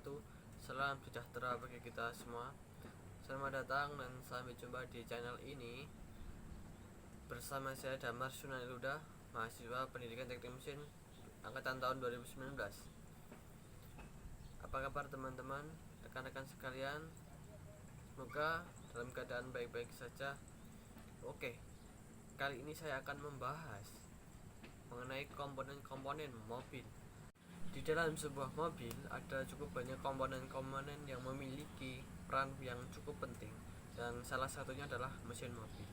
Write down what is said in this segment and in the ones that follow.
wabarakatuh. Salam sejahtera bagi kita semua. Selamat datang dan sampai jumpa di channel ini. Bersama saya Damar Sunaniluda, mahasiswa Pendidikan Teknik Mesin angkatan tahun 2019. Apa kabar teman-teman, rekan-rekan sekalian? Semoga dalam keadaan baik-baik saja. Oke, kali ini saya akan membahas mengenai komponen-komponen mobil. Di dalam sebuah mobil ada cukup banyak komponen-komponen yang memiliki peran yang cukup penting, dan salah satunya adalah mesin mobil.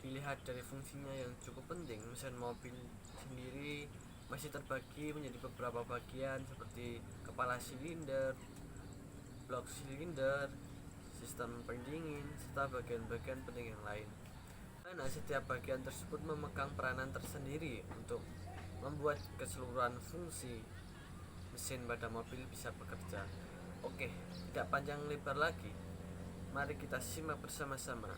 Dilihat dari fungsinya yang cukup penting, mesin mobil sendiri masih terbagi menjadi beberapa bagian seperti kepala silinder, blok silinder, sistem pendingin, serta bagian-bagian penting yang lain. Karena setiap bagian tersebut memegang peranan tersendiri untuk membuat keseluruhan fungsi mesin pada mobil bisa bekerja. Oke, tidak panjang lebar lagi, mari kita simak bersama-sama.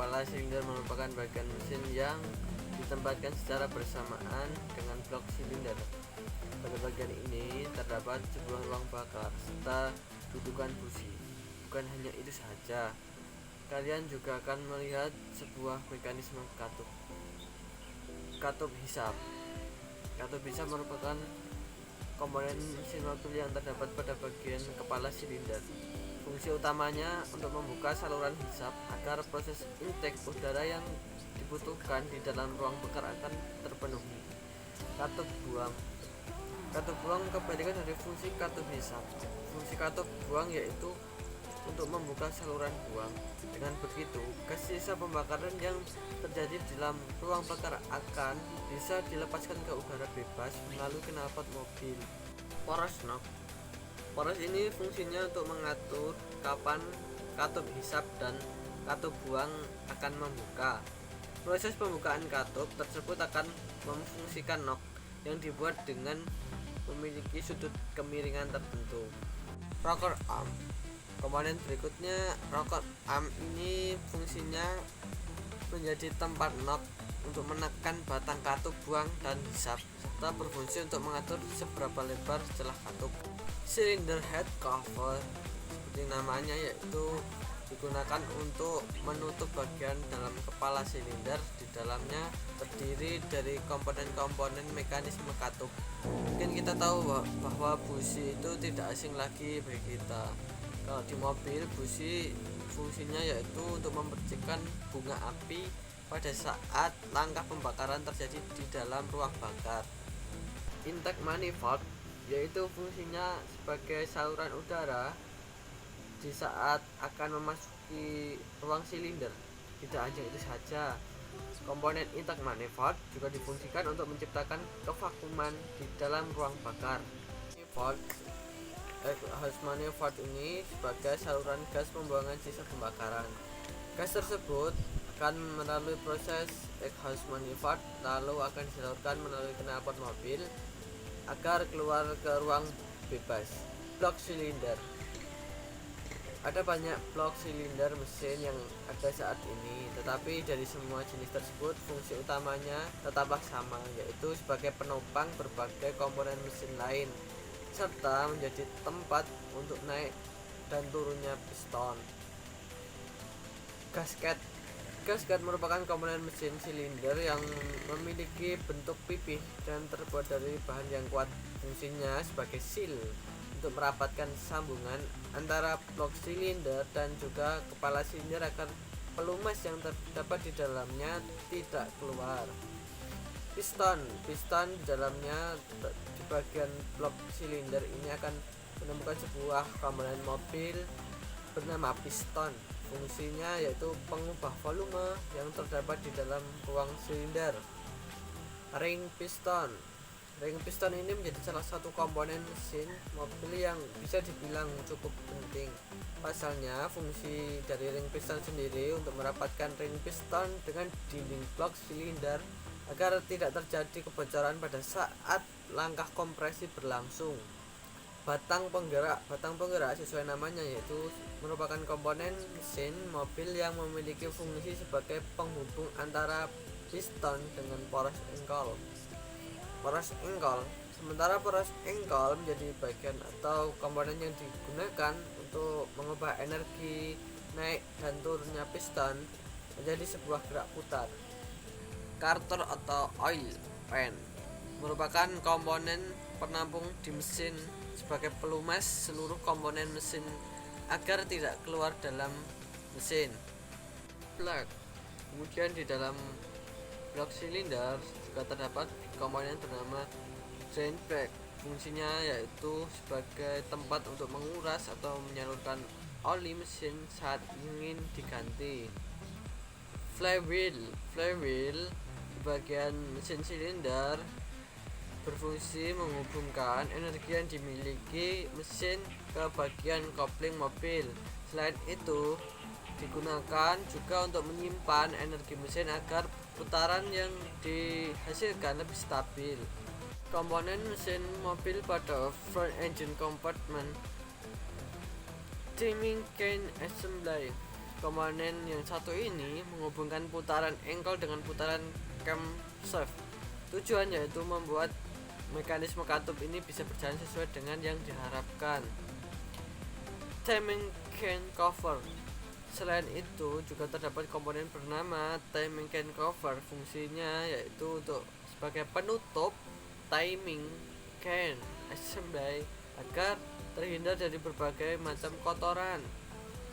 Kepala silinder merupakan bagian mesin yang ditempatkan secara bersamaan dengan blok silinder. Pada bagian ini terdapat sebuah ruang bakar serta dudukan busi. Bukan hanya itu saja, kalian juga akan melihat sebuah mekanisme katup. Katup hisap. Katup hisap merupakan komponen mesin mobil yang terdapat pada bagian kepala silinder. Fungsi utamanya untuk membuka saluran hisap agar proses intake udara yang dibutuhkan di dalam ruang bakar akan terpenuhi. Katup buang. Katup buang kebalikan dari fungsi katup hisap. Fungsi katup buang yaitu untuk membuka saluran buang. Dengan begitu, gas sisa pembakaran yang terjadi di dalam ruang bakar akan bisa dilepaskan ke udara bebas melalui knalpot mobil. Poros knob. Poros ini fungsinya untuk mengatur kapan katup hisap dan katup buang akan membuka. Proses pembukaan katup tersebut akan memfungsikan nok yang dibuat dengan memiliki sudut kemiringan tertentu. Rocker arm. Komponen berikutnya, rocker arm ini fungsinya menjadi tempat nok untuk menekan batang katup buang dan hisap, serta berfungsi untuk mengatur seberapa lebar celah katup. Cylinder head cover, seperti namanya, yaitu digunakan untuk menutup bagian dalam kepala silinder. Di dalamnya terdiri dari komponen-komponen mekanisme katup. Mungkin kita tahu bahwa busi itu tidak asing lagi bagi kita. Kalau di mobil, busi fungsinya yaitu untuk memercikan bunga api pada saat langkah pembakaran terjadi di dalam ruang bakar. Intake manifold yaitu fungsinya sebagai saluran udara di saat akan memasuki ruang silinder. Tidak hanya itu saja, komponen intake manifold juga difungsikan untuk menciptakan kevakuuman di dalam ruang bakar. Exhaust manifold ini sebagai saluran gas pembuangan sisa pembakaran. Gas tersebut akan melalui proses exhaust manifold lalu akan disalurkan melalui knalpot mobil agar keluar ke ruang bebas. Blok silinder. Ada banyak blok silinder mesin yang ada saat ini, tetapi dari semua jenis tersebut fungsi utamanya tetaplah sama, yaitu sebagai penopang berbagai komponen mesin lain serta menjadi tempat untuk naik dan turunnya piston. Gasket Gasket merupakan komponen mesin silinder yang memiliki bentuk pipih dan terbuat dari bahan yang kuat. Fungsinya sebagai seal untuk merapatkan sambungan antara blok silinder dan juga kepala silinder agar pelumas yang terdapat di dalamnya tidak keluar. Piston di dalamnya di bagian blok silinder ini akan menemukan sebuah komponen mobil bernama piston. Fungsinya yaitu pengubah volume yang terdapat di dalam ruang silinder. Ring piston ini menjadi salah satu komponen mesin mobil yang bisa dibilang cukup penting. Pasalnya, fungsi dari ring piston sendiri untuk merapatkan ring piston dengan dinding blok silinder agar tidak terjadi kebocoran pada saat langkah kompresi berlangsung. Batang penggerak sesuai namanya, yaitu merupakan komponen mesin mobil yang memiliki fungsi sebagai penghubung antara piston dengan poros engkol. Sementara poros engkol menjadi bagian atau komponen yang digunakan untuk mengubah energi naik dan turunnya piston menjadi sebuah gerak putar. Carter atau oil pan merupakan komponen penampung di mesin sebagai pelumas seluruh komponen mesin agar tidak keluar dalam mesin. Plug. Kemudian di dalam blok silinder juga terdapat komponen bernama drain plug. Fungsinya yaitu sebagai tempat untuk menguras atau menyalurkan oli mesin saat ingin diganti. Flywheel di bagian mesin silinder berfungsi menghubungkan energi yang dimiliki mesin ke bagian kopling mobil. Selain itu, digunakan juga untuk menyimpan energi mesin agar putaran yang dihasilkan lebih stabil. Komponen mesin mobil pada front engine compartment. Timing chain assembly. Komponen yang satu ini menghubungkan putaran engkol dengan putaran camshaft. Tujuannya yaitu membuat mekanisme katup ini bisa berjalan sesuai dengan yang diharapkan. Timing chain cover. Selain itu juga terdapat komponen bernama timing chain cover. Fungsinya yaitu untuk sebagai penutup timing chain assembly agar terhindar dari berbagai macam kotoran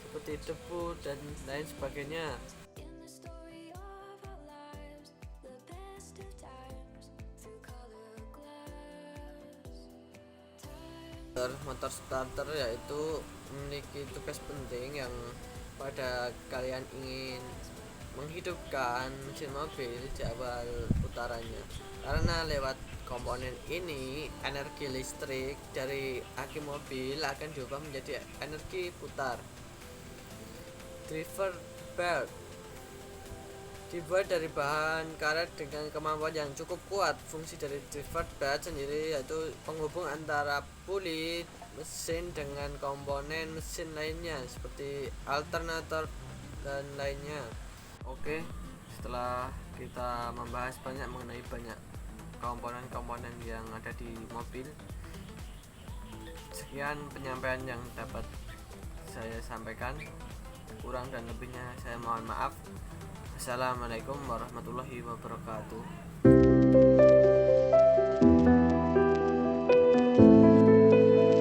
seperti debu dan lain sebagainya. Motor starter yaitu memiliki tugas penting yang pada kalian ingin menghidupkan mesin mobil di awal putarannya, karena lewat komponen ini energi listrik dari aki mobil akan diubah menjadi energi putar. Driver belt dibuat dari bahan karet dengan kemampuan yang cukup kuat. Fungsi dari driver belt sendiri yaitu penghubung antara puli mesin dengan komponen mesin lainnya seperti alternator dan lainnya. Oke, setelah kita membahas mengenai banyak komponen-komponen yang ada di mobil, sekian penyampaian yang dapat saya sampaikan. Kurang dan lebihnya saya mohon maaf. Assalamualaikum warahmatullahi wabarakatuh.